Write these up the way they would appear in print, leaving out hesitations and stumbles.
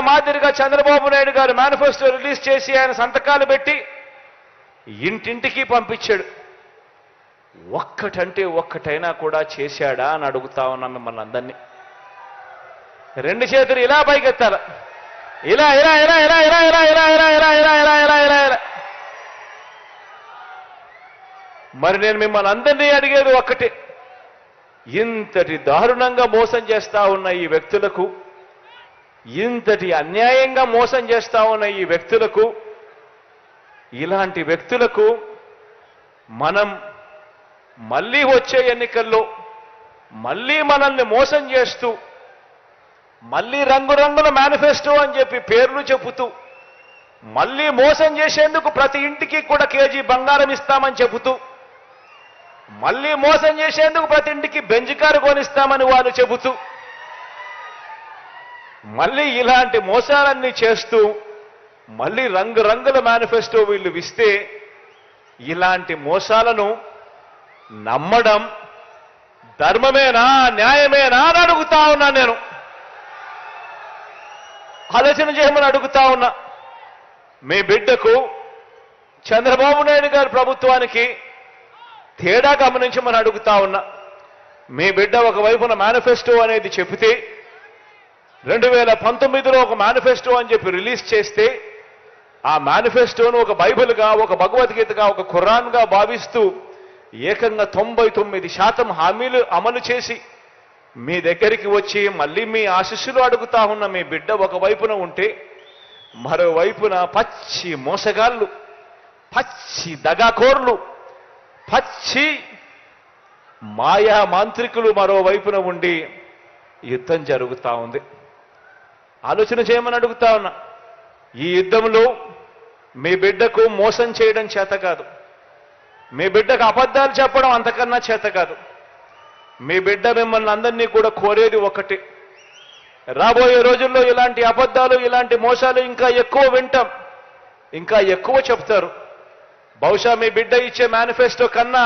మాదిరిగా చంద్రబాబు నాయుడు గారు manifesto release చేసి ఆయన సంతకాలు పెట్టి ఇంటింటికి పంపించాడు. ఒక్కటంటే ఒక్కటైనా కూడా చేశాడా అని అడుగుతా ఉన్నాం మిమ్మల్ని అందరినీ. రెండు చేతులు ఇలా పైకెత్తాల, ఇలా ఇలా ఇలా ఇలా ఇలా ఇలా ఇలా ఇలా ఇలా ఇలా ఇలా ఇలా ఇలా ఇలా. మరి నేను మిమ్మల్ని అందరినీ అడిగేది ఒక్కటే, ఇంతటి దారుణంగా మోసం చేస్తా ఉన్న ఈ వ్యక్తులకు, ఇంతటి అన్యాయంగా మోసం చేస్తా ఉన్న ఈ వ్యక్తులకు, ఇలాంటి వ్యక్తులకు మనం మళ్ళీ వచ్చే ఎన్నికల్లో మళ్ళీ మనల్ని మోసం చేస్తూ, మళ్ళీ రంగురంగుల మేనిఫెస్టో అని చెప్పి పేర్లు చెబుతూ, మళ్ళీ మోసం చేసేందుకు ప్రతి ఇంటికి కూడా కేజీ బంగారం ఇస్తామని చెబుతూ, మళ్ళీ మోసం చేసేందుకు ప్రతి ఇంటికి బెంజ్ కారు కొనిస్తామని వాళ్ళు చెబుతూ, మళ్ళీ ఇలాంటి మోసాలన్నీ చేస్తూ, మళ్ళీ రంగురంగుల మేనిఫెస్టో వీళ్ళు ఇస్తే, ఇలాంటి మోసాలను నమ్మడం ధర్మమేనా, న్యాయమేనా అని అడుగుతా ఉన్నా. నేను ఆలోచన చేయమని అడుగుతా ఉన్నా. మీ బిడ్డకు చంద్రబాబు నాయుడు గారి ప్రభుత్వానికి తేడా గమనించమని అడుగుతా ఉన్నా. మీ బిడ్డ ఒకవైపున మేనిఫెస్టో అనేది చెబితే, 2019లో ఒక మేనిఫెస్టో అని చెప్పి రిలీజ్ చేస్తే, ఆ మేనిఫెస్టోను ఒక బైబిల్గా, ఒక భగవద్గీతగా, ఒక ఖురాన్గా భావిస్తూ ఏకంగా 99% హామీలు అమలు చేసి మీ దగ్గరికి వచ్చి మళ్ళీ మీ ఆశీస్సులు అడుగుతా ఉన్న మీ బిడ్డ ఒకవైపున ఉంటే, మరోవైపున పచ్చి మోసగాళ్ళు, పచ్చి దగాకోర్లు, పచ్చి మాయా మాంత్రికులు మరోవైపున ఉండి యుద్ధం జరుగుతూ ఉంది. ఆలోచన చేయమని అడుగుతా ఉన్నా. ఈ యుద్ధంలో మీ బిడ్డకు మోసం చేయడం చేత కాదు, మీ బిడ్డకు అబద్ధాలు చెప్పడం అంతకన్నా చేత కాదు. మీ బిడ్డ మిమ్మల్ని అందరినీ కూడా కోరేది ఒకటి, రాబోయే రోజుల్లో ఇలాంటి అబద్ధాలు, ఇలాంటి మోసాలు ఇంకా ఎక్కువ వింటాం, ఇంకా ఎక్కువ చెప్తారు. బహుశా మీ బిడ్డ ఇచ్చే మేనిఫెస్టో కన్నా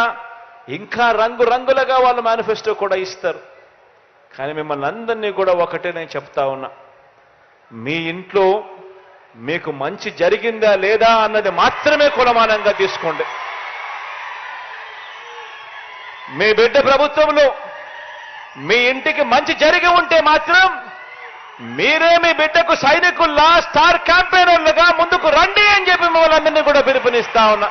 ఇంకా రంగురంగులుగా వాళ్ళు మేనిఫెస్టో కూడా ఇస్తారు. కానీ మిమ్మల్ని అందరినీ కూడా ఒకటే నేను చెప్తా ఉన్నా, మీ ఇంట్లో మీకు మంచి జరిగిందా లేదా అన్నది మాత్రమే కొలమానంగా తీసుకోండి. మీ బిడ్డ ప్రభుత్వంలో మీ ఇంటికి మంచి జరిగి ఉంటే మాత్రం మీరే మీ బిడ్డకు సైనికుల్లా, స్టార్ క్యాంపెయినర్లుగా ముందుకు రండి అని చెప్పి మిమ్మల్ని అందరినీ కూడా పిలుపునిస్తా ఉన్నా.